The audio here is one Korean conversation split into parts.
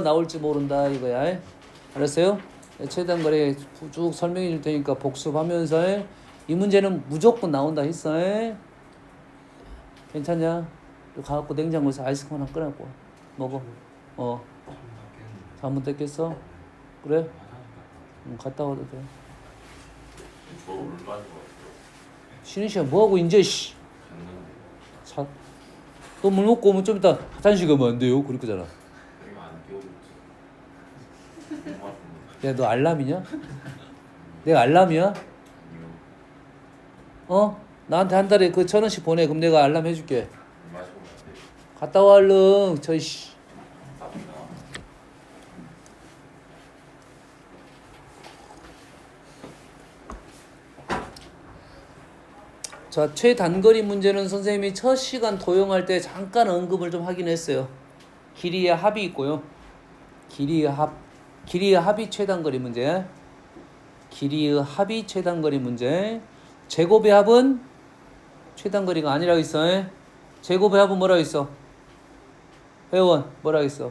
나올지 모른다 이거야. 알았어요? 최단거리 쭉 설명해 줄 테니까 복습하면서 이 문제는 무조건 나온다 했어. 괜찮냐? 가갖고 냉장고에서 아이스크림 하나 꺼내갖고 먹어. 잠 못 깼겠어? 그래? 갔다 와도 돼. 쉬는 시간 뭐하고 이제 또 물 먹고 오면 좀 이따 화장실 가면 안 돼요? 그럴 거잖아. 야, 너 알람이냐? 내가 알람이야? 나한테 한 달에 그 1,000원씩 보내. 그럼 내가 알람 해줄게. 갔다 와 얼른. 자, 최단거리 문제는 선생님이 첫 시간 도용할 때 잠깐 언급을 좀 하긴 했어요. 길이의 합이 있고요. 길이의 합이 최단거리 문제. 길이의 합이 최단거리 문제. 제곱의 합은 최단거리가 아니라고 있어. 제곱의 합은 뭐라고 있어? 회원 뭐라고 있어?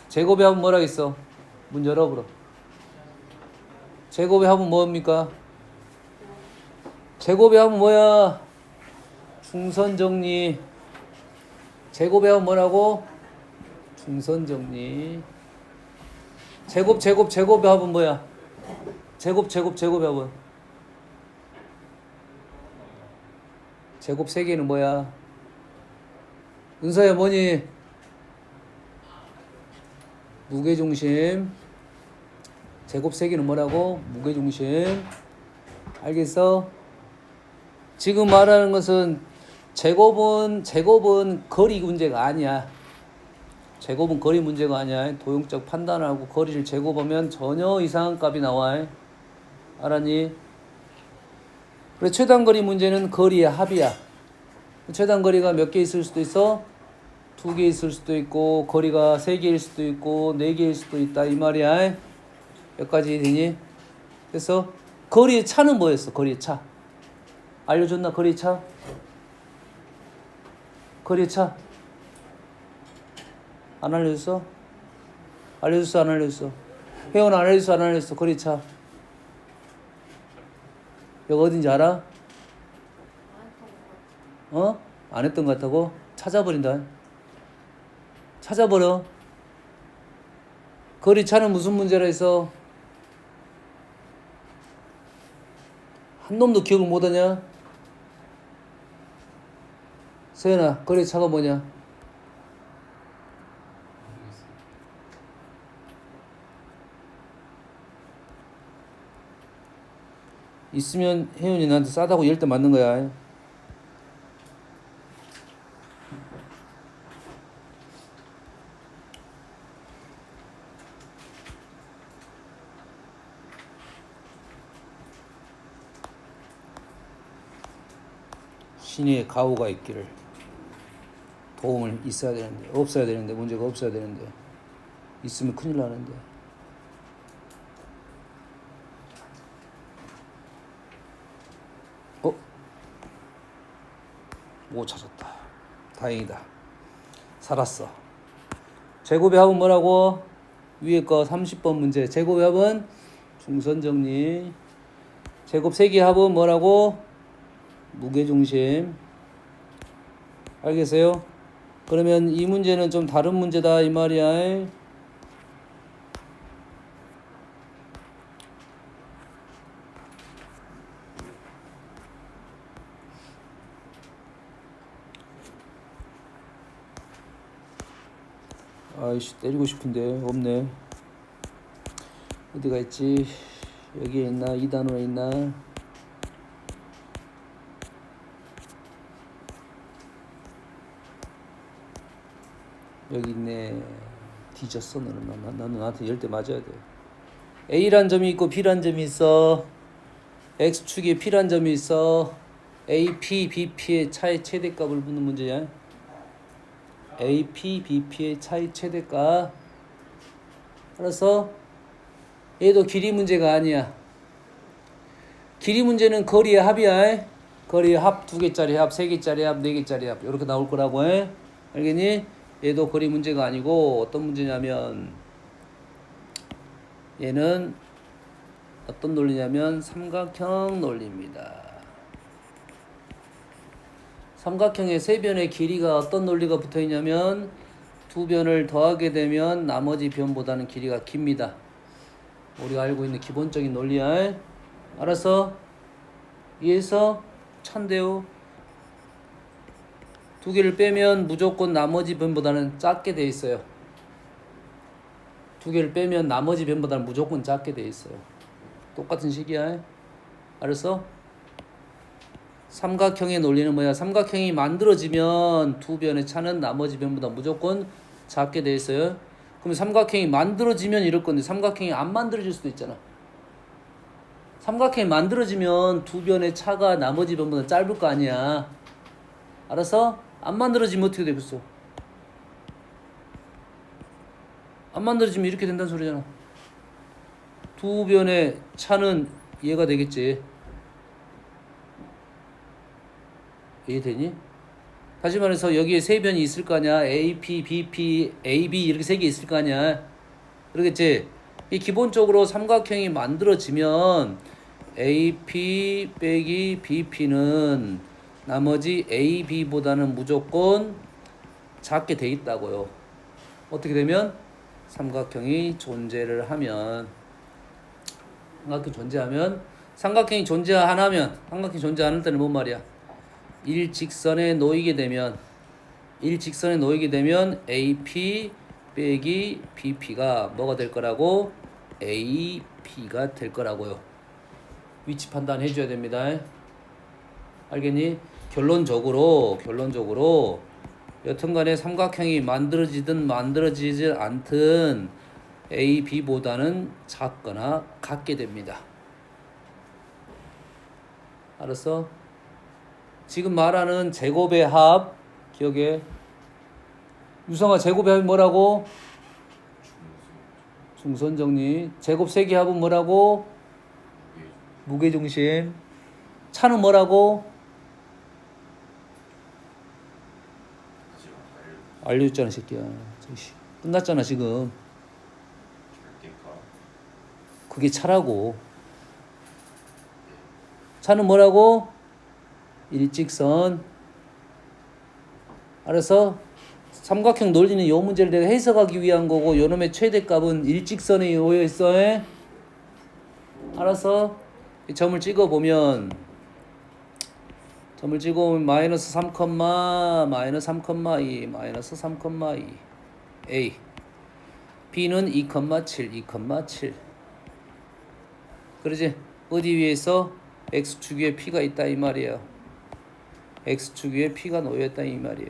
제곱의 합은 뭐라고 있어? 문 열어보라. 제곱의 합은 뭡니까? 제곱의 합은 뭐야? 중선정리. 제곱의 합은 뭐라고? 중선정리. 제곱의 합은 뭐야? 제곱의 합은? 제곱 3개는 뭐야? 은서야 뭐니? 무게중심. 제곱 3개는 뭐라고? 무게중심. 알겠어? 지금 말하는 것은 제곱은 거리 문제가 아니야. 제곱은 거리 문제가 아니야. 도형적 판단하고 거리를 제곱하면 전혀 이상한 값이 나와. 알았니? 그래, 최단거리 문제는 거리의 합이야. 최단거리가 몇 개 있을 수도 있어? 2개 있을 수도 있고, 거리가 3개일 수도 있고, 4개일 수도 있다 이 말이야. 몇 가지 되니? 그래서 거리의 차는 뭐였어? 거리의 차 알려줬나? 거리의 차? 거리의 차 안 알려줬어? 알려줬어? 안 알려줬어? 회원 안 알려줬어? 안 알려줬어? 거리의 차 여기 어딘지 알아? 안 했던 것 같다고? 찾아버린다. 찾아버려. 거리 차는 무슨 문제라 했어? 한 놈도 기억을 못하냐? 서연아, 거리 차가 뭐냐? 있으면 혜윤이 나한테 싸다고 이럴 때 맞는 거야. 신의 가호가 있기를. 도움을 있어야 되는데 없어야 되는데 문제가 없어야 되는데 있으면 큰일 나는데. 못 찾았다. 다행이다. 살았어. 제곱의 합은 뭐라고? 위에 거 30번 문제. 제곱의 합은 중선정리. 제곱 3개 합은 뭐라고? 무게중심. 알겠어요? 그러면 이 문제는 좀 다른 문제다 이 말이야. 아이씨, 때리고 싶은데 없네. 어디가 있지? 여기에 있나? 2단원에 있나? 여기 있네. 뒤졌어 너는. 나는 나한테 10대 맞아야 돼. A란 점이 있고 B란 점이 있어. X축에 P란 점이 있어. AP, BP의 차의 최대값을 묻는 문제야. AP, BP의 차의 최대값. 알았어? 얘도 길이 문제가 아니야. 길이 문제는 거리의 합이야. 거리의 합 2개짜리 합, 3개짜리 합, 4개짜리 합 이렇게 나올 거라고 해. 알겠니? 얘도 거리 문제가 아니고 어떤 문제냐면 얘는 어떤 논리냐면 삼각형 논리입니다. 삼각형의 세 변의 길이가 어떤 논리가 붙어 있냐면 두 변을 더하게 되면 나머지 변보다는 길이가 깁니다. 우리가 알고 있는 기본적인 논리야. 알았어? 이해해서? 찬대요. 두 개를 빼면 무조건 나머지 변보다는 작게 돼 있어요. 두 개를 빼면 나머지 변보다는 무조건 작게 돼 있어요. 똑같은 식이야. 알았어? 삼각형의 논리는 뭐야? 삼각형이 만들어지면 두 변의 차는 나머지 변보다 무조건 작게 돼 있어요. 그럼 삼각형이 만들어지면 이럴 건데 삼각형이 안 만들어질 수도 있잖아. 삼각형이 만들어지면 두 변의 차가 나머지 변보다 짧을 거 아니야. 알았어? 안 만들어지면 어떻게 되겠어? 안 만들어지면 이렇게 된다는 소리잖아. 두 변의 차는 얘가 되겠지. 이해되니? 다시 말해서 여기에 세 변이 있을 거 아니야. A, P, B, P, A, B 이렇게 세 개 있을 거 아니야. 그러겠지? 이 기본적으로 삼각형이 만들어지면 A, P 빼기 B, P는 나머지 A, B보다는 무조건 작게 돼 있다고요. 어떻게 되면? 삼각형이 존재를 하면 삼각형이 존재 안 하면 삼각형이 존재 안 할 때는 뭔 말이야? 일직선에 놓이게 되면 AP 빼기 BP가 뭐가 될 거라고? AP가 될 거라고요. 위치 판단 해줘야 됩니다. 알겠니? 결론적으로 여튼간에 삼각형이 만들어지든 만들어지지 않든 AB보다는 작거나 같게 됩니다. 알았어? 지금 말하는 제곱의 합 기억해. 유성아, 제곱의 합이 뭐라고? 중선정리. 제곱 세개 합은 뭐라고? 무게중심. 차는 뭐라고? 알려줬잖아, 새끼야. 끝났잖아, 지금. 그게 차라고. 차는 뭐라고? 일직선. 알았어? 삼각형 논리는 요 문제를 내가 해석하기 위한 거고 요놈의 최대값은 일직선에 놓여 있어. 알았어? 이 점을 찍어보면 마이너스 3, 마이너스 3,2, 마이너스 3,2 A B는 2,7, 2,7 그러지? 어디 위에 있어? X축 위에 P가 있다 이 말이야. X축 위에 P가 놓여있다 이 말이야.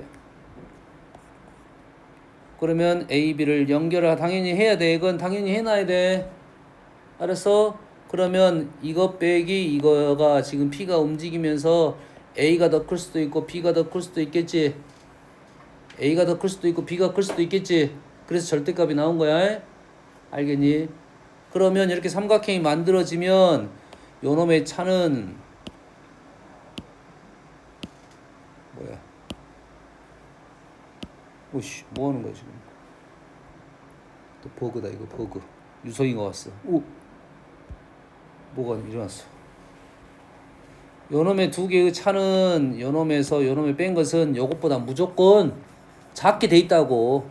그러면 A, B를 연결을 당연히 해야 돼. 이건 당연히 해놔야 돼. 알았어? 그러면 이거 빼기 이거가 지금 P가 움직이면서 A가 더 클 수도 있고 B가 더 클 수도 있겠지. A가 더 클 수도 있고 B가 클 수도 있겠지. 그래서 절대값이 나온 거야. 알겠니? 그러면 이렇게 삼각형이 만들어지면 요놈의 차는 뭐야? 오씨, 뭐 하는 거야 지금? 또 버그다 이거 버그. 유성이가 왔어. 오, 뭐가 일어났어? 요놈의 두 개의 차는 요놈에서 요놈에 뺀 것은 요것보다 무조건 작게 돼 있다고.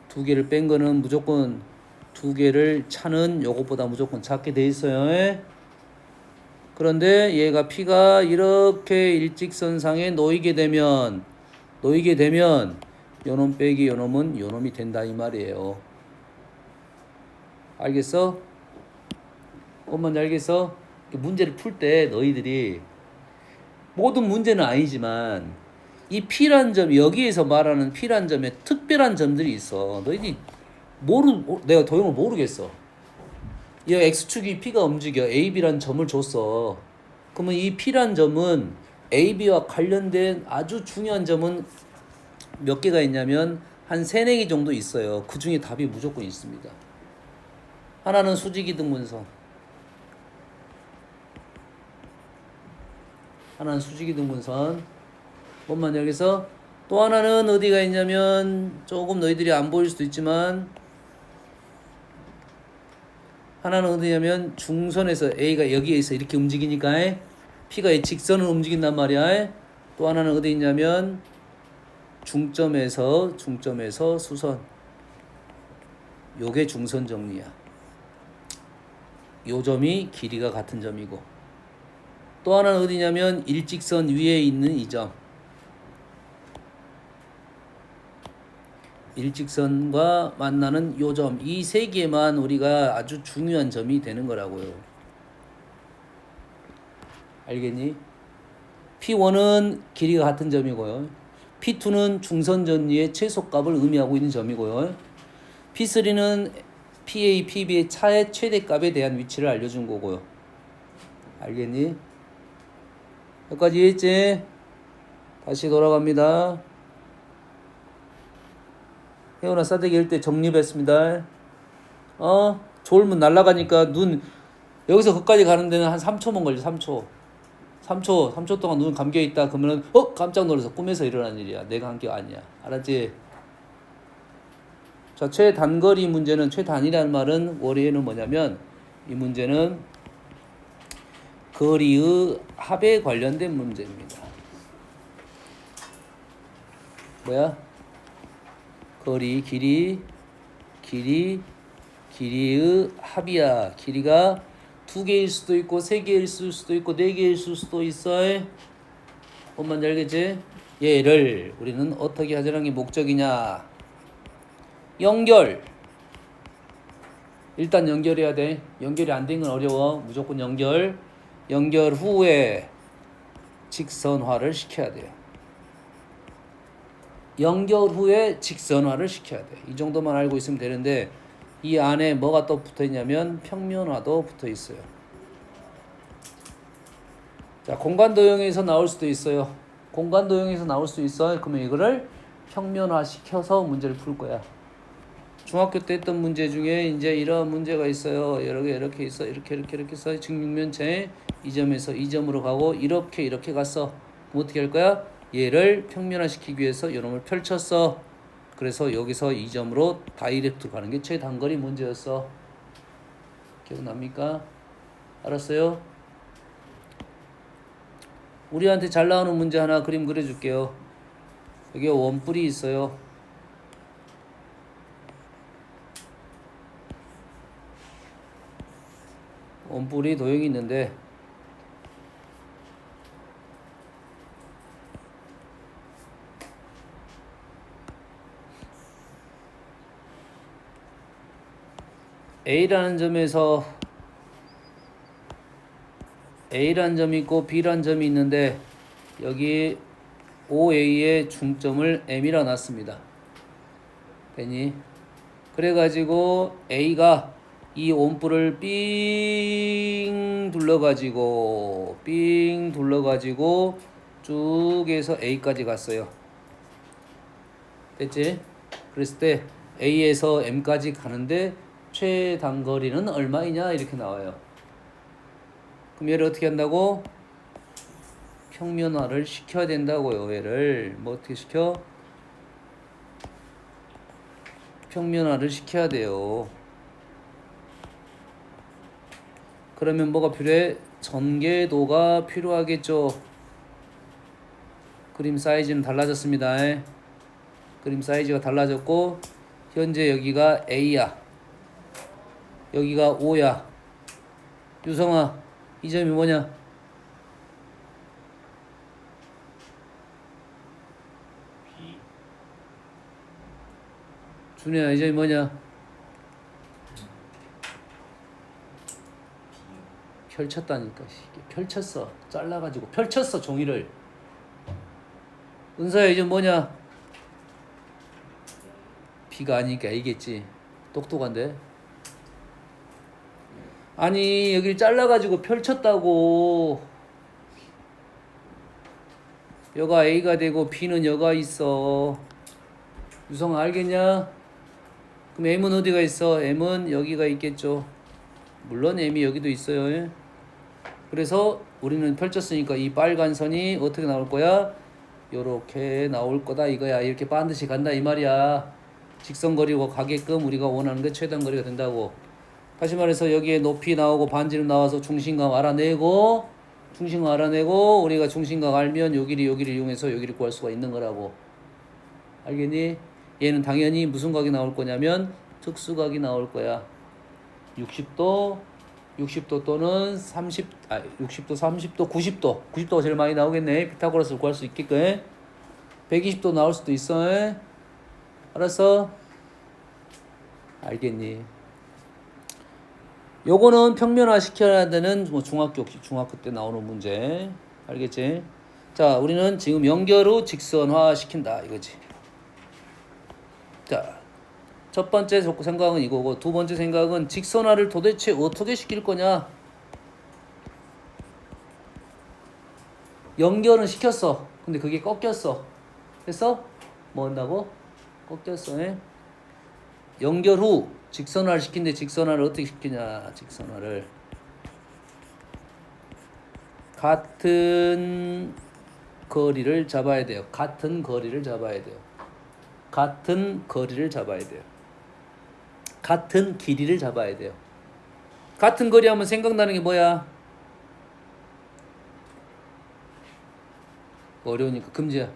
두 개를 뺀 거는 무조건 두 개를 차는 요것보다 무조건 작게 돼 있어요. 그런데 얘가 P가 이렇게 일직선상에 놓이게 되면 요놈 빼기 요놈은 요놈이 된다 이 말이에요. 알겠어? 엄마는 알겠어? 문제를 풀 때 너희들이 모든 문제는 아니지만 이 P란 점, 여기에서 말하는 P란 점에 특별한 점들이 있어. 너희들이 내가 도형을 모르겠어. 이 X축이 P가 움직여 AB란 점을 줬어. 그러면 이 P란 점은 AB와 관련된 아주 중요한 점은 몇 개가 있냐면 한 3-4개 정도 있어요. 그 중에 답이 무조건 있습니다. 하나는 수직이등분선. 뭔 말이야 여기서? 또 하나는 어디가 있냐면 조금 너희들이 안 보일 수도 있지만 하나는 어디냐면 중선에서 A가 여기에 있어 이렇게 움직이니까 P가 이 직선을 움직인단 말이야. 또 하나는 어디 있냐면 중점에서 수선. 요게 중선 정리야. 요 점이 길이가 같은 점이고 또 하나는 어디냐면 일직선 위에 있는 이 점. 일직선과 만나는 요 점. 이 세 개만 우리가 아주 중요한 점이 되는 거라고요. 알겠니? P1은 길이가 같은 점이고요. P2는 중선 전리의 최소값을 의미하고 있는 점이고요. P3는 PA, PB의 차의 최대값에 대한 위치를 알려준 거고요. 알겠니? 여기까지 이해했지? 다시 돌아갑니다. 혜원아 싸대기 할 때 정립했습니다. 졸면 날아가니까 눈 여기서 거기까지 가는 데는 한 3초만 걸려. 3초 동안 눈 감겨있다 그러면은 깜짝 놀라서 꿈에서 일어난 일이야. 내가 한 게 아니야. 알았지? 자, 최단거리 문제는 최단이라는 말은 원래는 뭐냐면 이 문제는 거리의 합에 관련된 문제입니다. 뭐야? 거리, 길이의 합이야. 길이가 2개일 수도 있고 3개일 수도 있고 4개일 수도 있어. 뭔 말인지 알겠지? 얘를 우리는 어떻게 하자는 게 목적이냐? 연결. 일단 연결해야 돼. 연결이 안 된 건 어려워. 무조건 연결. 연결 후에 직선화를 시켜야 돼요. 연결 후에 직선화를 시켜야 돼. 이 정도만 알고 있으면 되는데 이 안에 뭐가 또 붙어 있냐면 평면화도 붙어 있어요. 자, 공간도형에서 나올 수도 있어요. 공간도형에서 나올 수 있어. 그러면 이거를 평면화 시켜서 문제를 풀 거야. 중학교 때 했던 문제 중에 이제 이런 문제가 있어요. 여러 개 이렇게 있어. 이렇게 있어. 직육면체 이 점에서 이 점으로 가고 이렇게 갔어. 그럼 어떻게 할 거야? 얘를 평면화시키기 위해서 이놈을 펼쳤어. 그래서 여기서 이 점으로 다이렉트 가는 게 최단거리 문제였어. 기억납니까? 알았어요? 우리한테 잘 나오는 문제 하나 그림 그려줄게요. 여기 원뿔이 있어요. 원뿔이 도형이 있는데 A라는 점에서 A라는 점이 있고 B라는 점이 있는데 여기 OA의 중점을 M이라 놨습니다. 됐니? 그래가지고 A가 이 원뿔을 삥 둘러가지고 쭉 해서 A까지 갔어요. 됐지? 그랬을 때 A에서 M까지 가는데 최단거리는 얼마이냐 이렇게 나와요. 그럼 얘를 어떻게 한다고? 평면화를 시켜야 된다고요. 얘를 뭐 어떻게 시켜? 평면화를 시켜야 돼요. 그러면 뭐가 필요해? 전개도가 필요하겠죠. 그림 사이즈는 달라졌습니다. 그림 사이즈가 달라졌고 현재 여기가 A야. 여기가 O야. 유성아, 이 점이 뭐냐? B. 준혜야, 이 점이 뭐냐? 펼쳤다니까. 펼쳤어. 잘라가지고 펼쳤어 종이를. 은서야, 이 점 뭐냐? B가 아니니까 A겠지. 똑똑한데? 아니 여기를 잘라가지고 펼쳤다고. 여가 A가 되고 B는 여가 있어. 유성아 알겠냐? 그럼 M은 어디가 있어? M은 여기가 있겠죠. 물론 M이 여기도 있어요. 그래서 우리는 펼쳤으니까 이 빨간 선이 어떻게 나올 거야? 요렇게 나올 거다 이거야. 이렇게 반드시 간다 이 말이야. 직선거리고 가게끔 우리가 원하는 게 최단거리가 된다고. 다시 말해서 여기에 높이 나오고 반지름 나와서 중심각 알아내고 우리가 중심각 알면 요 길이를 이용해서 요 길이 구할 수가 있는 거라고. 알겠니? 얘는 당연히 무슨 각이 나올 거냐면 특수각이 나올 거야. 60도 또는 60도, 30도, 90도가 제일 많이 나오겠네. 피타고라스를 구할 수 있게끔. 120도 나올 수도 있어. 알았어? 알겠니? 요거는 평면화 시켜야 되는 뭐 중학교 때 나오는 문제. 알겠지? 자, 우리는 지금 연결 후 직선화 시킨다 이거지. 자, 첫 번째 생각은 이거고, 두 번째 생각은 직선화를 도대체 어떻게 시킬 거냐? 연결은 시켰어. 근데 그게 꺾였어. 그래서 뭐 한다고? 꺾였어. 연결 후 직선화를 시킨데 직선화를 어떻게 시키냐? 직선화를 같은 거리를 잡아야 돼요. 같은 거리를 잡아야 돼요. 같은 거리를 잡아야 돼요. 같은 길이를 잡아야 돼요. 같은 거리 하면 생각나는 게 뭐야? 어려우니까 금지야.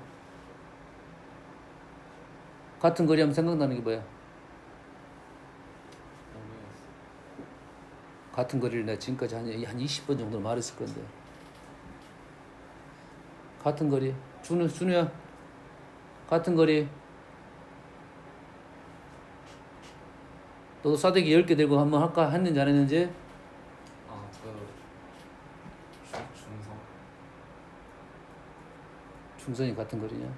같은 거리 하면 생각나는 게 뭐야? 같은 거리를 내가 지금까지 한 20번 정도 말했을 건데. 같은 거리. 준우야. 같은 거리. 너도 싸대기 10개 들고 한번 할까? 했는지 안 했는지? 중성. 중선이 같은 거리냐?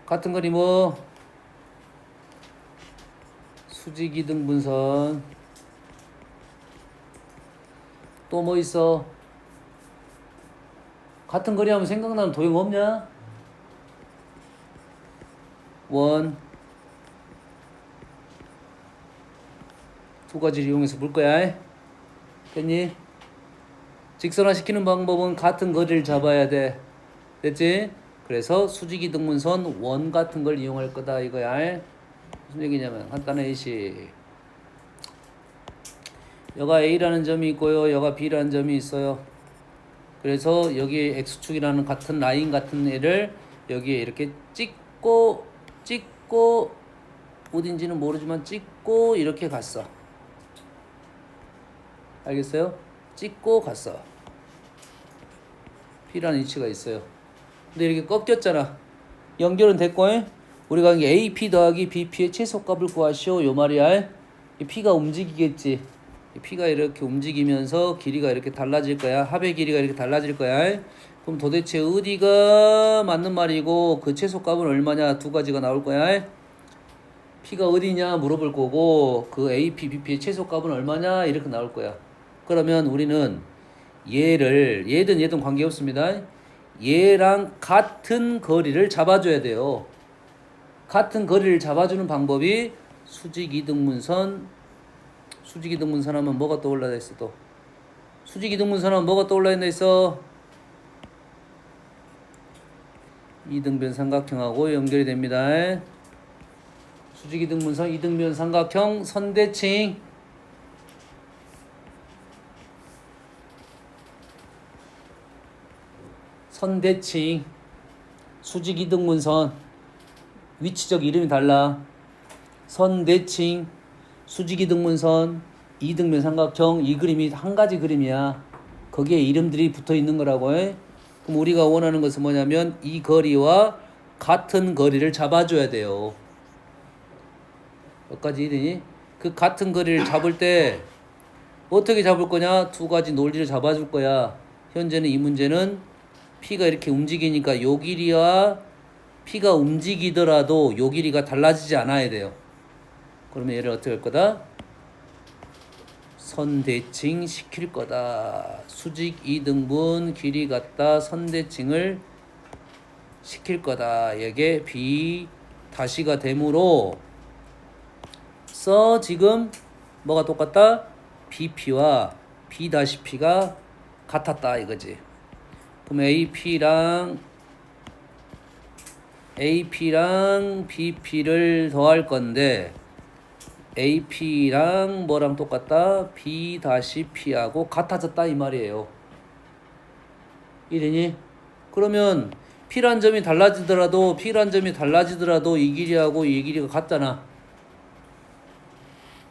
같은 거리 뭐? 수직이등분선. 또 뭐 있어? 같은 거리 하면 생각나는 도형 없냐? 원. 두 가지를 이용해서 볼 거야. 됐니? 직선화 시키는 방법은 같은 거리를 잡아야 돼. 됐지? 그래서 수직이등분선 원 같은 걸 이용할 거다 이거야. 무슨 얘기냐면 간단해 이시. 여가 A라는 점이 있고요. 여가 B라는 점이 있어요. 그래서 여기 X축이라는 같은 라인 같은 애를 여기에 이렇게 찍고 어딘지는 모르지만 찍고 이렇게 갔어. 알겠어요? 찍고 갔어. P라는 위치가 있어요. 근데 이렇게 꺾였잖아. 연결은 됐고, 우리가 이게 AP 더하기 BP의 최소값을 구하시오. 요 말이야. 이 P가 움직이겠지. 이 P가 이렇게 움직이면서 길이가 이렇게 달라질 거야. 합의 길이가 이렇게 달라질 거야. 그럼 도대체 어디가 맞는 말이고 그 최소값은 얼마냐? 두 가지가 나올 거야. P가 어디냐 물어볼 거고 그 AP, BP의 최소값은 얼마냐? 이렇게 나올 거야. 그러면 우리는 얘든 관계없습니다. 얘랑 같은 거리를 잡아줘야 돼요. 같은 거리를 잡아주는 방법이 수직이등분선 하면 뭐가 떠올라 있어 또? 수직이등분선 하면 뭐가 떠올라 있나 있어? 이등변 삼각형하고 연결이 됩니다. 수직이등분선 이등변 삼각형 선대칭. 선대칭. 수직이등분선 위치적 이름이 달라. 선대칭, 수직이등분선, 이등변 삼각형. 이 그림이 한 가지 그림이야. 거기에 이름들이 붙어 있는 거라고. 그럼 우리가 원하는 것은 뭐냐면 이 거리와 같은 거리를 잡아줘야 돼요. 몇 가지 이름이? 그 같은 거리를 잡을 때 어떻게 잡을 거냐? 두 가지 논리를 잡아줄 거야. 현재는 이 문제는 P가 이렇게 움직이니까 요 길이와 P가 움직이더라도 요 길이가 달라지지 않아야 돼요. 그러면 얘를 어떻게 할 거다? 선대칭 시킬 거다. 수직 이등분 길이 같다. 선대칭을 시킬 거다. 이게 B 다시가 되므로 지금 뭐가 똑같다? BP와 B-P가 같았다 이거지. 그럼 AP랑 BP를 더할 건데 AP랑 뭐랑 똑같다? B-P하고 같아졌다 이 말이에요. 이래니? 그러면 P란 점이 달라지더라도 이 길이하고 이 길이가 같잖아.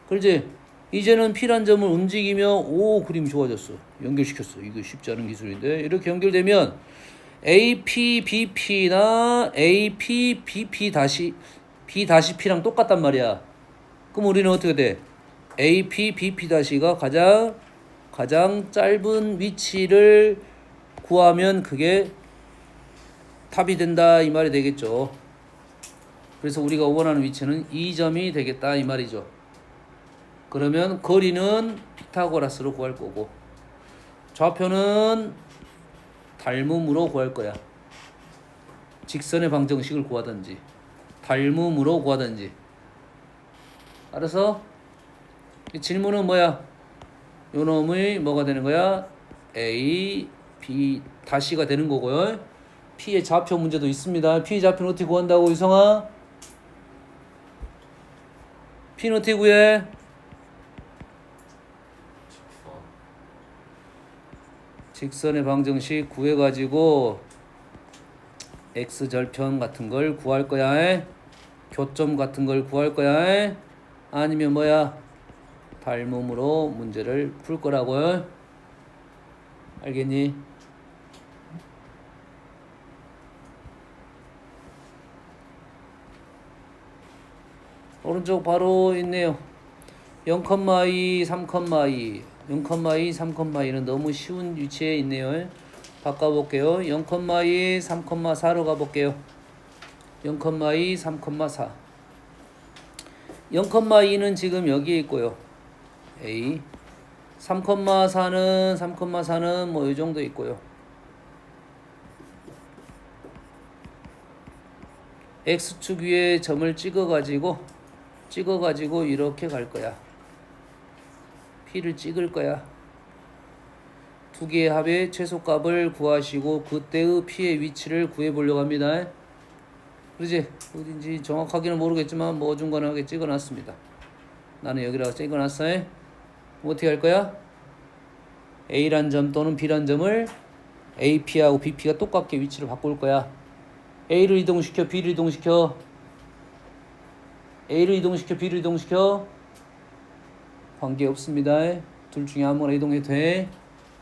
그렇지? 이제는 P란 점을 움직이며 오 그림 좋아졌어. 연결시켰어. 이거 쉽지 않은 기술인데 이렇게 연결되면 AP, BP나 AP, BP B-P랑 똑같단 말이야. 그럼 우리는 어떻게 돼? AP, BP-가 가장 짧은 위치를 구하면 그게 답이 된다 이 말이 되겠죠. 그래서 우리가 원하는 위치는 이 점이 되겠다 이 말이죠. 그러면 거리는 피타고라스로 구할 거고 좌표는 닮음으로 구할 거야. 직선의 방정식을 구하든지 닮음으로 구하든지. 알아서? 이 질문은 뭐야? 요 놈의 뭐가 되는 거야? A, B 다시가 되는 거고요. P의 좌표 문제도 있습니다. P의 좌표는 어떻게 구한다고 유성아? P는 어떻게 구해? 직선의 방정식 구해가지고 X절편 같은 걸 구할 거야. 교점 같은 걸 구할 거야. 아니면 뭐야? 닮음으로 문제를 풀 거라고요. 알겠니? 오른쪽 바로 있네요. 0,2, 3,2 0,2, 3,2는 너무 쉬운 위치에 있네요. 바꿔볼게요. 0,2, 3,4로 가볼게요. 0,2, 3,4 0,2는 지금 여기에 있고요. A 3,4는 뭐 이 정도 있고요. X축 위에 점을 찍어가지고 이렇게 갈 거야. P를 찍을 거야. 두 개의 합의 최소값을 구하시고 그때의 P의 위치를 구해보려고 합니다. 그러지? 어딘지 정확하게는 모르겠지만 뭐 어중간하게 찍어놨습니다. 나는 여기다가 찍어놨어요. 어떻게 할 거야? A란 점 또는 B란 점을 AP하고 BP가 똑같게 위치를 바꿀 거야. A를 이동시켜 B를 이동시켜 A를 이동시켜 B를 이동시켜 관계없습니다. 둘 중에 아무거나 이동해도 돼.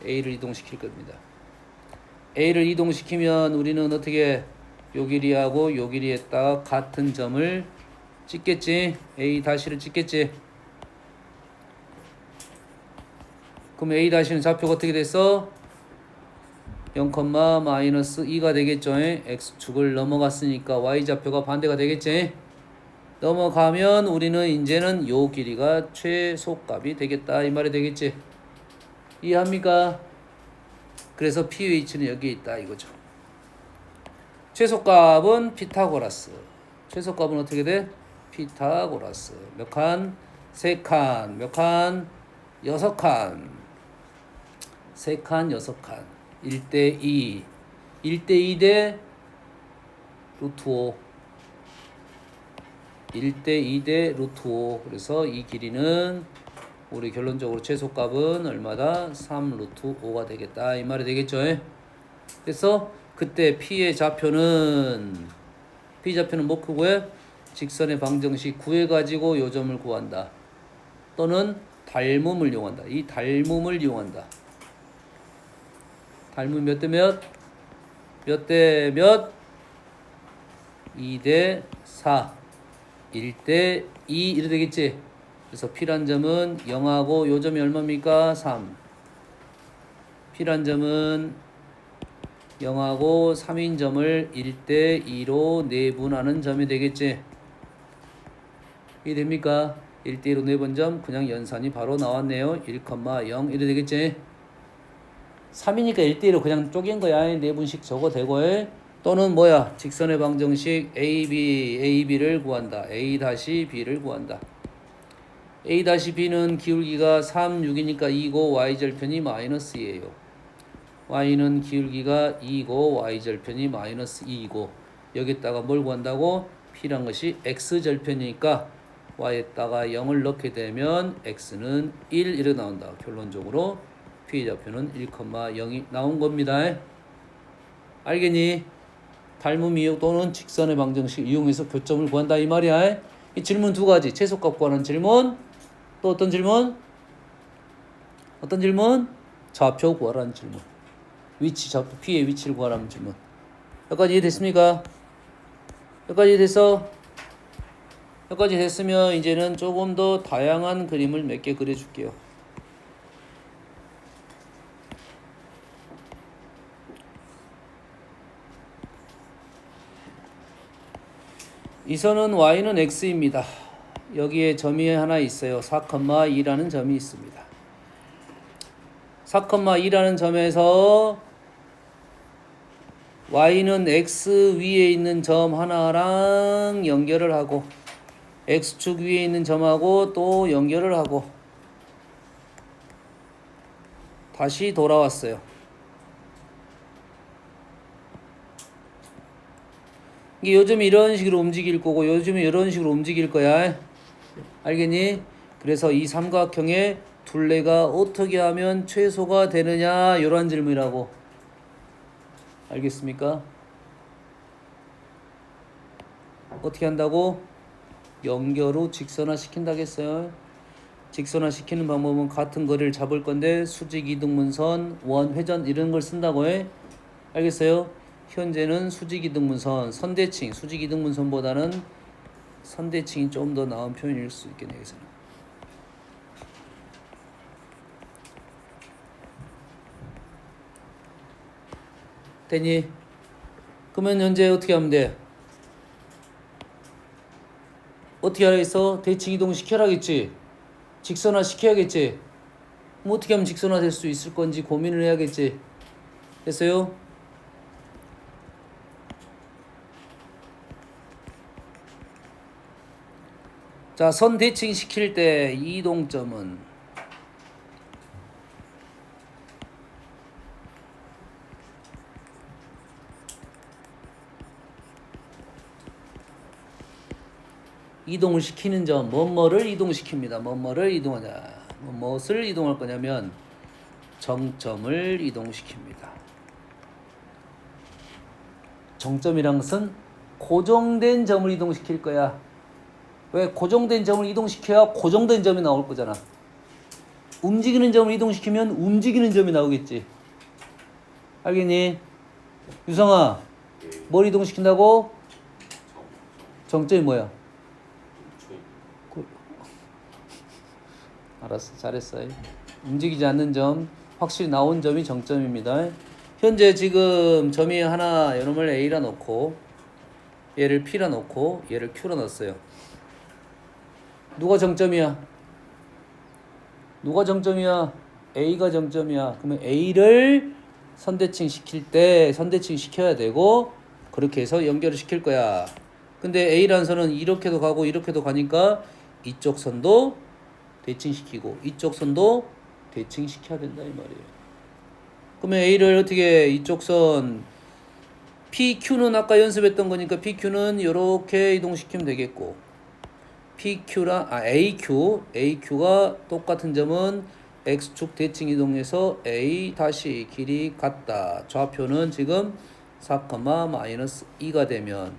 A를 이동시킬 겁니다. A를 이동시키면 우리는 어떻게 요 길이하고 요 길이에다가 같은 점을 찍겠지. A-를 찍겠지. 그럼 A-는 좌표가 어떻게 됐어? 0,-2가 되겠죠. X축을 넘어갔으니까 Y좌표가 반대가 되겠지. 넘어가면 우리는 이제는 요 길이가 최소값이 되겠다 이 말이 되겠지. 이해합니까? 그래서 pH는 여기에 있다 이거죠. 최소값은 피타고라스. 최소값은 어떻게 돼? 피타고라스. 몇 칸? 3칸. 몇 칸? 6칸. 3칸, 6칸. 1대2. 1대2 대 루트 5. 1대2 대 루트 5. 그래서 이 길이는 우리 결론적으로 최소값은 얼마다? 3 루트 5가 되겠다 이 말이 되겠죠. 그래서 그때 P의 좌표는 뭐 구해? 직선의 방정식 구해가지고 요점을 구한다. 또는 닮음을 이용한다. 이 닮음을 이용한다. 닮음 몇 대 몇? 몇 대 몇? 2대 4. 1대 2 이래 되겠지. 그래서 P란 점은 0하고 요 점이 얼마입니까? 3. P란 점은 0하고 3인 점을 1대 2로 내분하는 점이 되겠지. 이해 됩니까? 1대 2로 내분 점 그냥 연산이 바로 나왔네요. 1,0 이래 되겠지. 3이니까 1대 2로 그냥 쪼갠 거야. 내분식 저거 되고. 또는 뭐야? 직선의 방정식 AB를 구한다. A-B를 구한다. A-B는 기울기가 3, 6이니까 2고 Y절편이 마이너스예요. y는 기울기가 2이고 y절편이 마이너스 2이고 여기다가 뭘 구한다고? p란 것이 x절편이니까 y에다가 0을 넣게 되면 x는 1 이렇게 나온다. 결론적으로 p의 좌표는 1,0이 나온 겁니다. 알겠니? 닮음 이용 또는 직선의 방정식 이용해서 교점을 구한다 이 말이야. 이 질문 두 가지. 최소값 구하는 질문. 또 어떤 질문? 어떤 질문? 좌표 구하라는 질문. 위치, 좌표, P의 위치를 구하라는 질문. 여기까지 이해됐습니까? 여기까지 이해됐어? 여기까지 됐으면 이제는 조금 더 다양한 그림을 몇 개 그려줄게요. 이 선은 y는 x입니다. 여기에 점이 하나 있어요. 4,2라는 점이 있습니다. 4,2라는 점에서 y는 x 위에 있는 점 하나랑 연결을 하고 x축 위에 있는 점하고 또 연결을 하고 다시 돌아왔어요. 이게 요즘 이런 식으로 움직일 거고 요즘 이런 식으로 움직일 거야. 알겠니? 그래서 이 삼각형의 둘레가 어떻게 하면 최소가 되느냐 이런 질문이라고. 알겠습니까? 어떻게 한다고? 연결 후 직선화 시킨다겠어요. 직선화 시키는 방법은 같은 거리를 잡을 건데 수직 이등분선, 원, 회전 이런 걸 쓴다고 해. 알겠어요? 현재는 수직 이등분선, 선대칭, 수직 이등분선보다는 선대칭이 좀 더 나은 표현일 수 있겠네. 여기서는. 됐니? 그러면 현재 어떻게 하면 돼? 어떻게 하라겠어? 대칭 이동 시켜라겠지? 직선화 시켜야겠지? 뭐 어떻게 하면 직선화 될 수 있을 건지 고민을 해야겠지? 됐어요? 자, 선 대칭 시킬 때 이동점은 이동을 시키는 점, 뭐뭐를 이동시킵니다. 뭐뭐를 이동하냐. 무엇을 이동할 거냐면 정점을 이동시킵니다. 정점이란 것은 고정된 점을 이동시킬 거야. 왜? 고정된 점을 이동시켜야 고정된 점이 나올 거잖아. 움직이는 점을 이동시키면 움직이는 점이 나오겠지. 알겠니? 유성아, 뭘 이동시킨다고? 정점이 뭐야? 알았어, 잘했어. 움직이지 않는 점, 확실히 나온 점이 정점입니다. 현재 지금 점이 하나 이놈을 A라 놓고 얘를 P라 놓고 얘를 Q라 넣었어요. 누가 정점이야? 누가 정점이야? A가 정점이야. 그러면 A를 선대칭 시킬 때 선대칭 시켜야 되고 그렇게 해서 연결을 시킬 거야. 근데 A라는 선은 이렇게도 가고 이렇게도 가니까 이쪽 선도 대칭시키고 이쪽 선도 대칭시켜야 된다 이 말이에요. 그러면 A를 어떻게 이쪽 선 PQ는 아까 연습했던 거니까 PQ는 이렇게 이동시키면 되겠고 PQ랑 AQ가 똑같은 점은 X축 대칭 이동해서 A 다시 길이 같다. 좌표는 지금 4,-2가 되면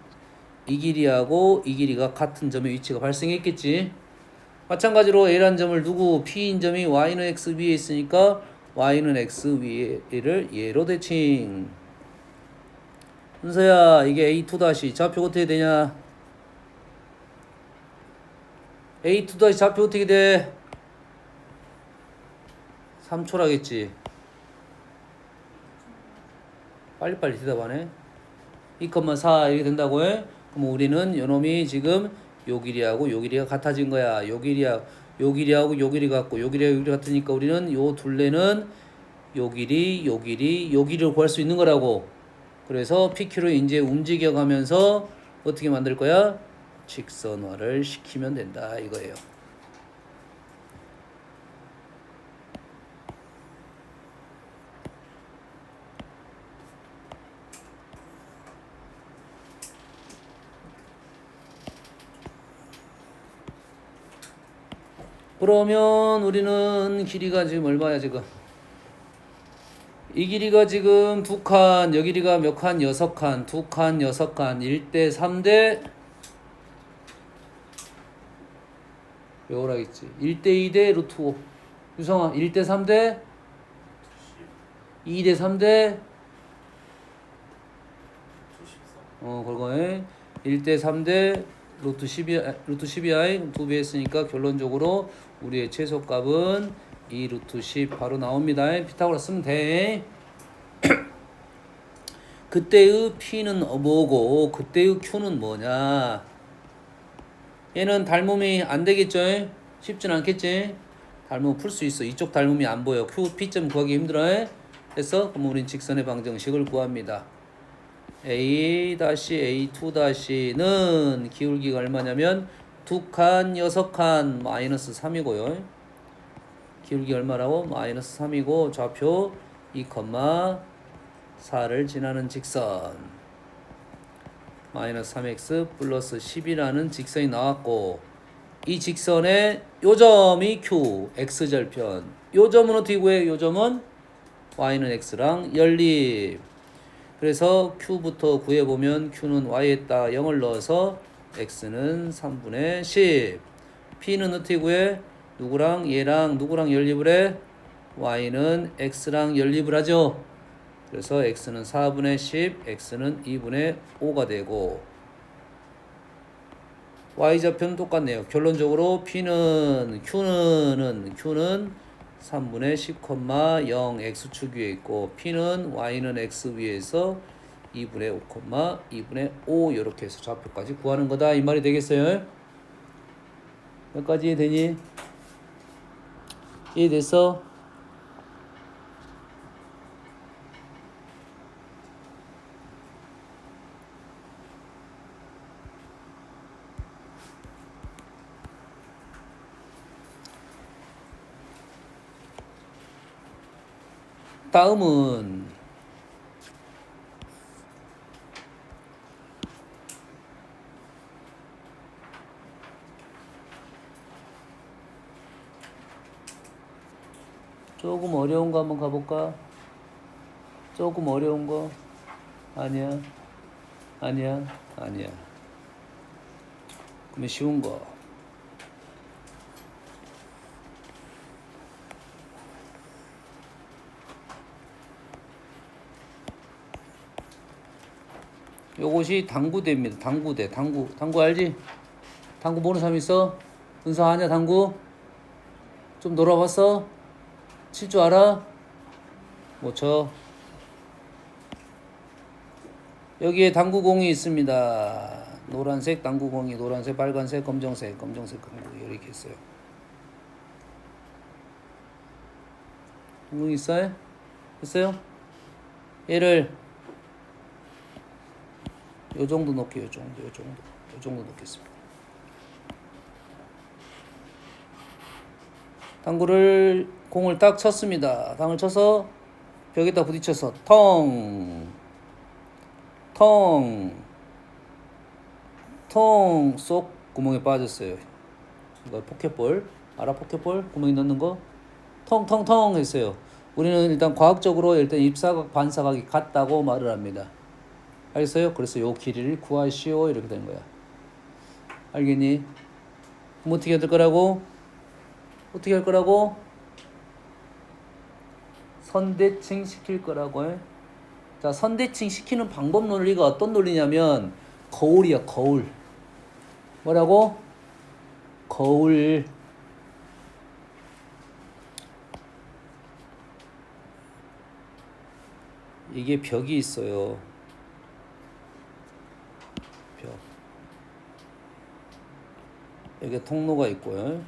이 길이하고 이 길이가 같은 점의 위치가 발생했겠지. 마찬가지로 A라는 점을 두고 P인 점이 Y는 X 위에 있으니까 Y는 X 위에를 얘로 대칭. 은서야, 이게 A2 다시 좌표 어떻게 되냐? A2 다시 좌표 어떻게 돼? 3초라겠지. 빨리빨리 대답하네. 2,4 이렇게 된다고 해? 그럼 우리는 요놈이 지금 요 길이하고 요 길이가 같아진 거야. 요 길이하고 요 길이 같고 요 길이하고 요 길이 같으니까 우리는 요 둘레는 요 길이를 구할 수 있는 거라고. 그래서 PQ를 이제 움직여가면서 어떻게 만들 거야? 직선화를 시키면 된다 이거예요. 그러면 우리는 길이가 지금 얼마야 지금? 이 길이가 지금 2칸, 여기 길이가 몇 칸? 6칸, 2칸, 6칸, 1대 3대 외우라겠지. 1대 2대 루트 5. 유성아, 1대 3대 2대 3대 그거에 1대 3대 루트 12i 2배 했으니까 결론적으로 우리의 최소값은 2 루트 10 바로 나옵니다. 피타고라 쓰면 돼. 그때의 p는 뭐고 그때의 q는 뭐냐? 얘는 닮음이 안 되겠죠? 쉽진 않겠지? 닮음 풀 수 있어. 이쪽 닮음이 안 보여. q p점 구하기 힘들어. 그래서 그럼 우린 직선의 방정식을 구합니다. a-a2-는 기울기가 얼마냐면 2칸 6칸 마이너스 3이고요. 기울기 얼마라고? 마이너스 3이고 좌표 2,4를 지나는 직선 마이너스 3x 플러스 10이라는 직선이 나왔고 이 직선의 요점이 q, x절편. 요점은 어떻게 구해? 요점은 y는 x랑 연립. 그래서 q부터 구해보면 q는 y에다 0을 넣어서 x는 3분의 10. p는 어떻게 구해? 누구랑 얘랑 누구랑 연립을 해? y는 x랑 연립을 하죠. 그래서 x는 4분의 10, x는 2분의 5가 되고 y좌표는 똑같네요. 결론적으로 q는 3분의 10,0 x축 위에 있고 p는 y는 x 위에서 2분의 5, 2분의 5 이렇게 해서 좌표까지 구하는 거다 이 말이 되겠어요. 여기까지 되니? 이해됐어? 다음은 조금 어려운 거 한번 가볼까? 조금 어려운 거? 아니야. 그러면 쉬운 거. 요것이 당구대입니다. 당구 알지? 당구 모르는 사람 있어? 은서 아냐 당구? 좀 놀아봤어? 칠 줄 알아? 못 쳐. 여기에 당구공이 있습니다. 노란색 당구공이 노란색, 빨간색, 검정색 당구 이렇게 있어요. 당구 있어요? 있어요? 얘를 요 정도 놓을게요. 요 정도 놓겠습니다. 당구를 공을 딱 쳤습니다. 당을 쳐서 벽에다 부딪혀서 텅 쏙 구멍에 빠졌어요. 이거 포켓볼 알아? 포켓볼 구멍에 넣는 거 텅텅텅 했어요. 우리는 일단 과학적으로 일단 입사각 반사각이 같다고 말을 합니다. 알겠어요? 그래서 요 길이를 구하시오 이렇게 된 거야. 알겠니? 그럼 어떻게 할 거라고? 선대칭 시킬 거라고. 자, 선대칭 시키는 방법 논리가 어떤 논리냐면 거울이야, 거울. 뭐라고? 거울. 이게 벽이 있어요. 벽. 여기 통로가 있고요.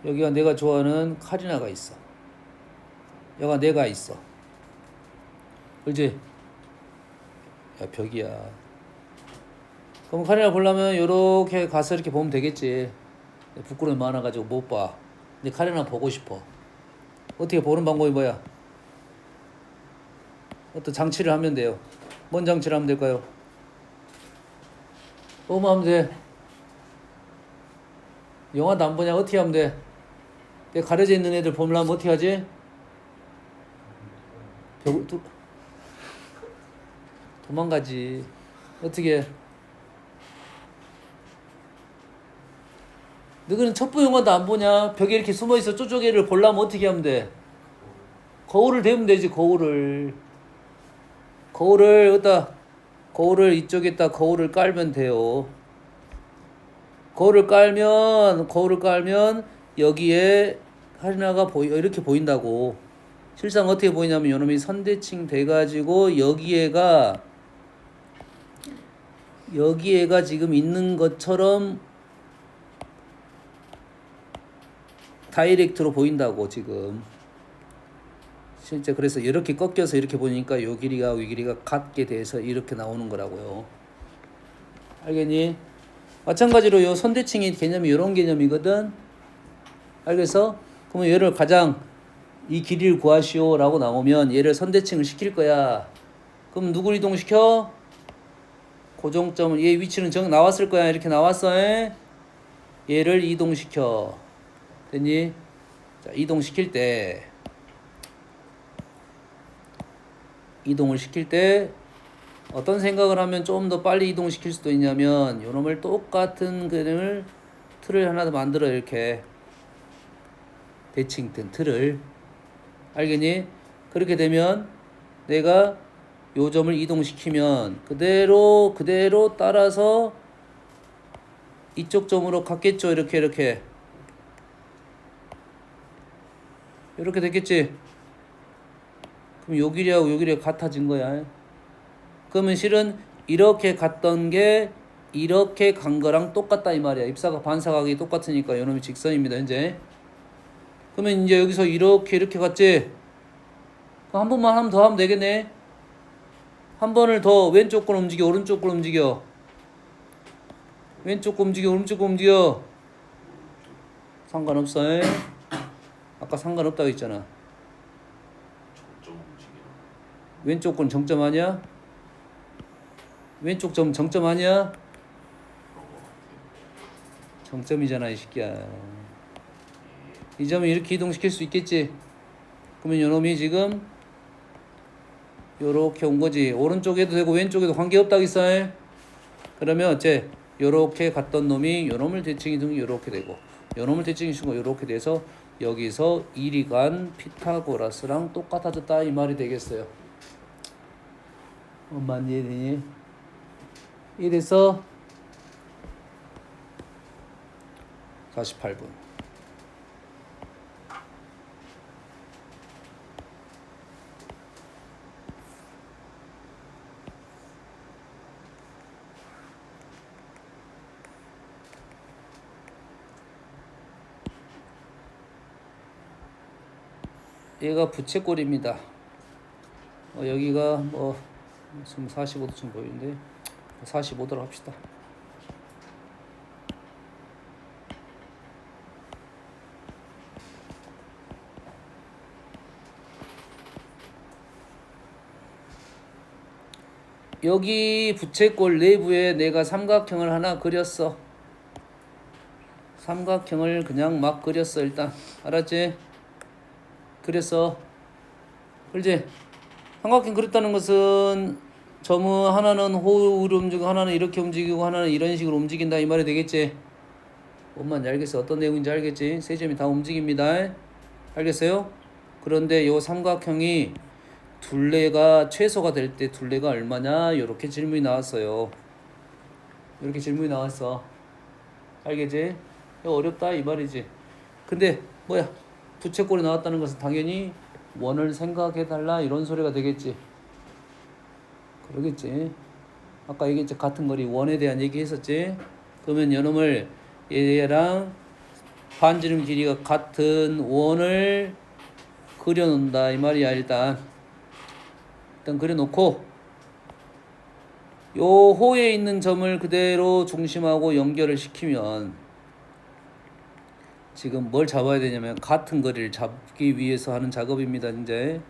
여기가 내가 좋아하는 카리나가 있어. 여기가 내가 있어. 그렇지? 야, 벽이야. 그럼 카리나 보려면 요렇게 가서 이렇게 보면 되겠지. 부끄러움이 많아가지고 못 봐. 근데 카리나 보고 싶어. 어떻게 보는 방법이 뭐야? 어떤 장치를 하면 돼요. 뭔 장치를 하면 될까요? 뭐만 하면 돼? 영화도 안 보냐? 어떻게 하면 돼? 내가 가려져 있는 애들 보려면 어떻게 하지? 도망가지. 어떻게 해? 너희는 첩보 영화도 안 보냐? 벽에 이렇게 숨어있어. 저쪽 애를 보려면 어떻게 하면 돼? 거울을 대면 되지. 거울을 거울을 이쪽에다 거울을 깔면 돼요. 거울을 깔면 여기에 하나가 이렇게 보인다고. 실상 어떻게 보이냐면 요놈이 선대칭 돼가지고 여기에가 지금 있는 것처럼 다이렉트로 보인다고 지금. 실제 그래서 이렇게 꺾여서 이렇게 보니까 요 길이가 같게 돼서 이렇게 나오는 거라고요. 알겠니? 마찬가지로 요 선대칭의 개념이 이런 개념이거든. 알겠어? 그러면 얘를 가장 이 길이를 구하시오라고 나오면 얘를 선대칭을 시킬 거야. 그럼 누굴 이동시켜? 고정점을 얘 위치는 정 나왔을 거야. 이렇게 나왔어. 얘를 이동시켜. 됐니? 자, 이동을 시킬 때 어떤 생각을 하면 좀 더 빨리 이동시킬 수도 있냐면 요놈을 똑같은 그림을 틀을 하나 더 만들어. 이렇게 대칭 틀을. 알겠니? 그렇게 되면 내가 요 점을 이동시키면 그대로 따라서 이쪽 점으로 갔겠죠. 이렇게 됐겠지. 그럼 요 길이하고 요 길이가 같아진 거야. 그러면 실은 이렇게 갔던 게 이렇게 간 거랑 똑같다 이 말이야. 입사각 반사각이 똑같으니까 요놈이 직선입니다. 이제 그러면 이제 여기서 이렇게 갔지. 한 번만 하면 더 하면 되겠네. 한 번을 더 왼쪽 걸 움직여, 오른쪽 걸 움직여. 왼쪽 거 움직여, 오른쪽 거 움직여. 상관없어. 아까 상관없다고 했잖아. 점점 움직여. 왼쪽 건 정점 아니야? 왼쪽 점 정점 아니야? 정점이잖아 이 새끼야. 이 점을 이렇게 이동시킬 수 있겠지. 그러면 요놈이 지금 요렇게 온 거지. 오른쪽에도 되고 왼쪽에도 관계없다고 있어. 그러면 어째 요렇게 갔던 놈이 요놈을 대칭이 등 요렇게 되고 요놈을 대칭이 준 거 요렇게 돼서 여기서 이리 간 피타고라스랑 똑같아졌다 이 말이 되겠어요. 엄마 이해되니? 이래서 48분. 얘가 부채꼴입니다. 여기가 뭐 45도쯤 보이는데 45도로 합시다. 여기 부채꼴 내부에 내가 삼각형을 하나 그렸어. 삼각형을 그냥 막 그렸어. 일단 알았지? 그랬어. 그렇지? 삼각형 그렸다는 것은 점은 하나는 호우로 움직이고 하나는 이렇게 움직이고 하나는 이런 식으로 움직인다 이 말이 되겠지? 뭔 알겠어? 어떤 내용인지 알겠지? 세 점이 다 움직입니다. 알겠어요? 그런데 요 삼각형이 둘레가 최소가 될 때 둘레가 얼마냐? 요렇게 질문이 나왔어요. 이렇게 질문이 나왔어. 알겠지? 이거 어렵다 이 말이지. 근데 뭐야? 부채꼴이 나왔다는 것은 당연히 원을 생각해달라 이런 소리가 되겠지. 그러겠지. 아까 얘기했지. 같은 거리 원에 대한 얘기 했었지. 그러면 요놈을 얘랑 반지름 길이가 같은 원을 그려놓는다 이 말이야. 일단 그려놓고 요 호에 있는 점을 그대로 중심하고 연결을 시키면 지금 뭘 잡아야 되냐면 같은 거리를 잡기 위해서 하는 작업입니다. 이제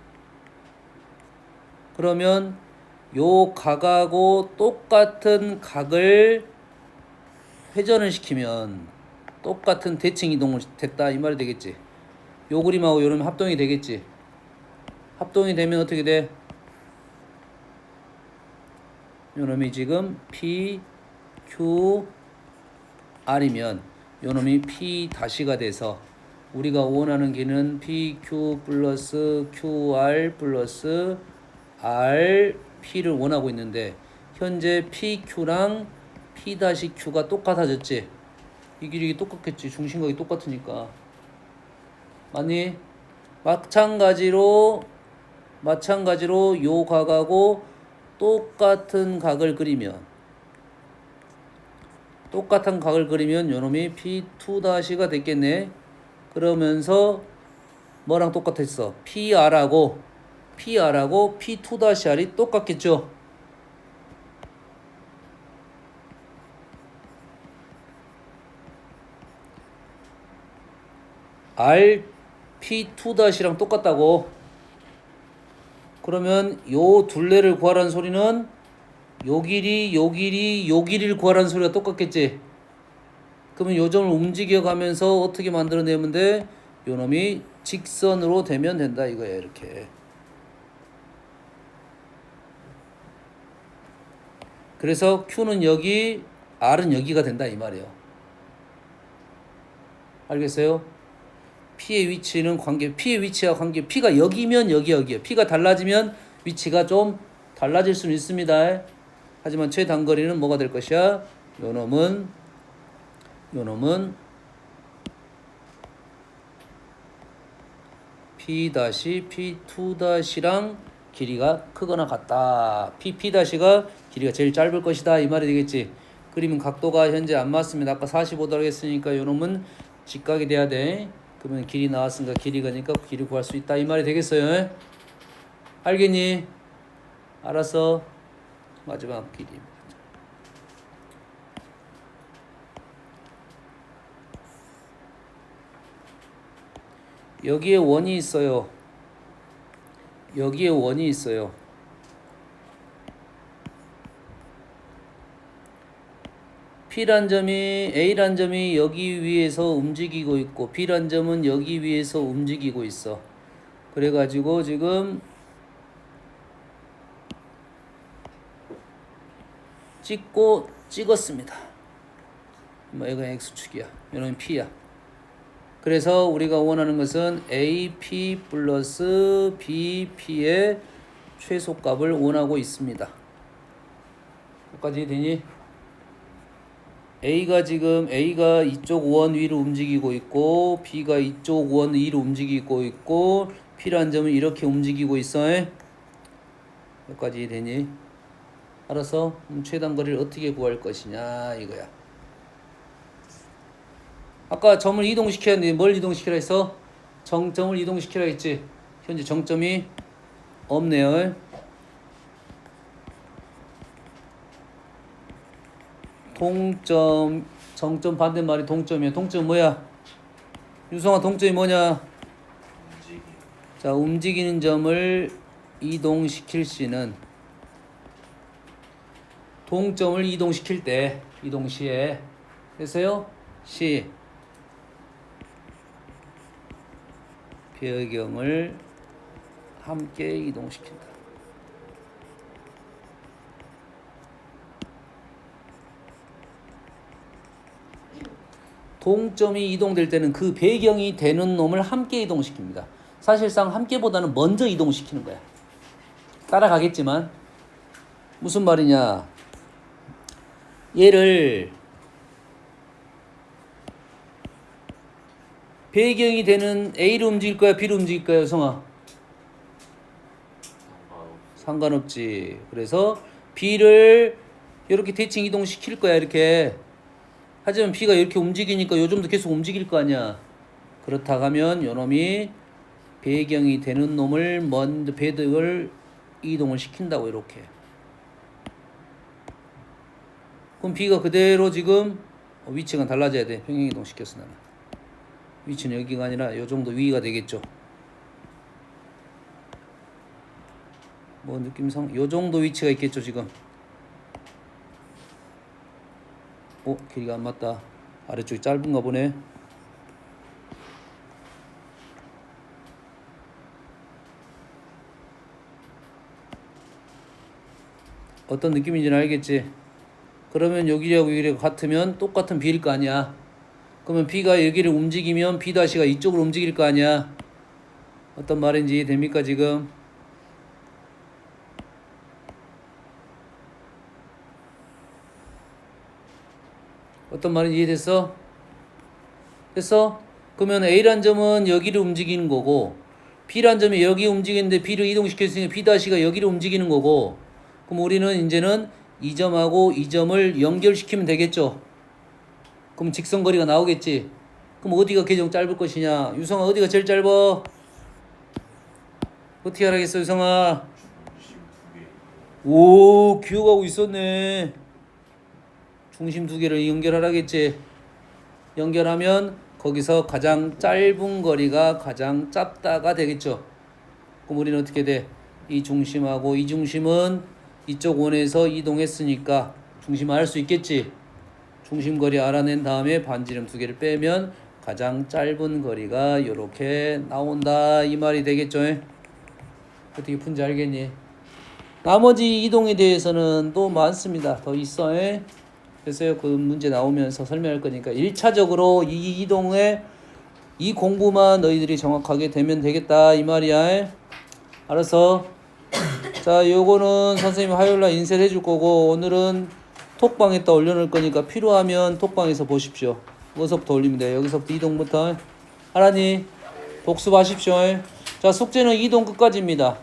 그러면 요 각하고 똑같은 각을 회전을 시키면 똑같은 대칭 이동을 됐다 이 말이 되겠지. 요 그림하고 요 그림 합동이 되겠지. 합동이 되면 어떻게 돼? 요 놈이 지금 P, Q, R이면 요 놈이 P 다시가 돼서 우리가 원하는 길은 PQ 플러스 QR 플러스 RP를 원하고 있는데 현재 PQ랑 P-Q가 똑같아졌지? 이 길이 똑같겠지. 중심각이 똑같으니까. 맞니? 마찬가지로 요 각하고 똑같은 각을 그리면 요놈이 P2-가 됐겠네. 그러면서 뭐랑 똑같았어? PR하고 P2-R이 똑같겠죠? R P2-랑 똑같다고. 그러면 요 둘레를 구하라는 소리는 요 길이를 구하라는 소리가 똑같겠지. 그러면 요 점을 움직여 가면서 어떻게 만들어내면 돼? 요 놈이 직선으로 되면 된다 이거야. 이렇게. 그래서 Q는 여기, R은 여기가 된다 이 말이에요. 알겠어요? P의 위치는 P의 위치와 관계, P가 여기면 여기에요. P가 달라지면 위치가 좀 달라질 수는 있습니다. 하지만 최단거리는 뭐가 될 것이야? 요 놈은 P-P2-랑 길이가 크거나 같다. P-가 길이가 제일 짧을 것이다 이 말이 되겠지. 그러면 각도가 현재 안 맞습니다. 아까 45도라고 했으니까 요 놈은 직각이 돼야 돼. 그러면 길이 나왔으니까 길이가니까 길이 구할 수 있다 이 말이 되겠어요. 알겠니? 알았어. 마지막 길이. 여기에 원이 있어요. P란 점이 A란 점이 여기 위에서 움직이고 있고 B란 점은 여기 위에서 움직이고 있어. 그래가지고 지금 찍었습니다. 뭐 이건 X축이야. 이건 P야. 그래서 우리가 원하는 것은 AP 플러스 BP의 최소값을 원하고 있습니다. 여기까지 되니? A가 이쪽 원 위로 움직이고 있고 B가 이쪽 원 위로 움직이고 있고 P라는 점은 이렇게 움직이고 있어. 여기까지 되니? 알았어? 그럼 최단거리를 어떻게 구할 것이냐 이거야. 아까 점을 이동시켜야 하는데 뭘 이동시키라 했어? 정점을 이동시키라 했지. 현재 정점이 없네요. 동점, 정점 반대말이 동점이야. 동점 뭐야? 유성아 동점이 뭐냐? 움직임. 자, 움직이는 점을 이동시킬 시는 동점을 이동시킬 때 이동 시에 됐어요? 시 배경을 함께 이동시킨다. 동점이 이동될 때는 그 배경이 되는 놈을 함께 이동시킵니다. 사실상 함께보다는 먼저 이동시키는 거야. 따라가겠지만 무슨 말이냐? 얘를 배경이 되는 A로 움직일 거야, B로 움직일 거야, 성아? 상관없지. 그래서 B를 이렇게 대칭 이동시킬 거야, 이렇게. 하지만 B가 이렇게 움직이니까 요즘도 계속 움직일 거 아니야. 그렇다 하면 요놈이 배경이 되는 놈을 먼저 배경을 이동을 시킨다고 이렇게. 그럼 B가 그대로 지금 위치가 달라져야 돼. 평행 이동 시켰어 나는. 위치는 여기가 아니라 요 정도 위가 되겠죠. 뭐 느낌상 요 정도 위치가 있겠죠 지금. 길이가 안 맞다. 아래쪽이 짧은가 보네. 어떤 느낌인지는 알겠지? 그러면 여기하고 여기가 같으면 똑같은 B일 거 아니야. 그러면 B가 여기를 움직이면 B'가 이쪽으로 움직일 거 아니야. 어떤 말인지 이해됩니까 지금? 어떤 말인지 이해됐어? 됐어? 그러면 A란 점은 여기를 움직이는 거고 B란 점이 여기 움직이는데 B를 이동시켰으니까 B'가 여기를 움직이는 거고 그럼 우리는 이제는 이 점하고 이 점을 연결시키면 되겠죠? 그럼 직선거리가 나오겠지? 그럼 어디가 계정 짧을 것이냐? 유성아 어디가 제일 짧아? 어떻게 알아겠어 유성아? 중심 2개. 오 기억하고 있었네. 중심 두 개를 연결하라겠지. 연결하면 거기서 가장 짧은 거리가 가장 짧다가 되겠죠. 그럼 우리는 어떻게 돼? 이 중심하고 이 중심은 이쪽 원에서 이동했으니까 중심 알 수 있겠지. 중심 거리 알아낸 다음에 반지름 두 개를 빼면 가장 짧은 거리가 이렇게 나온다 이 말이 되겠죠. 어떻게 푼지 알겠니? 나머지 이동에 대해서는 또 많습니다. 더 있어. 그래서 그 문제 나오면서 설명할 거니까 1차적으로 이 이동에 이 공부만 너희들이 정확하게 되면 되겠다 이 말이야. 알았어? 자 요거는 선생님이 화요일날 인쇄를 해줄 거고 오늘은 톡방에다 올려놓을 거니까 필요하면 톡방에서 보십시오. 어디서부터 올리면 돼요? 여기서부터 이동부터. 알았니? 복습하십시오. 자 숙제는 이동 끝까지입니다.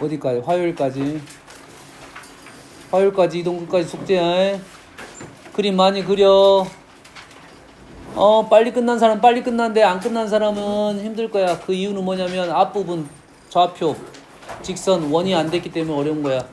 어디까지? 화요일까지. 화요일까지 이동 끝까지 숙제야. 그림 많이 그려. 빨리 끝난 사람 빨리 끝난데 안 끝난 사람은 힘들 거야. 그 이유는 뭐냐면 앞부분 좌표 직선 원이 안 됐기 때문에 어려운 거야.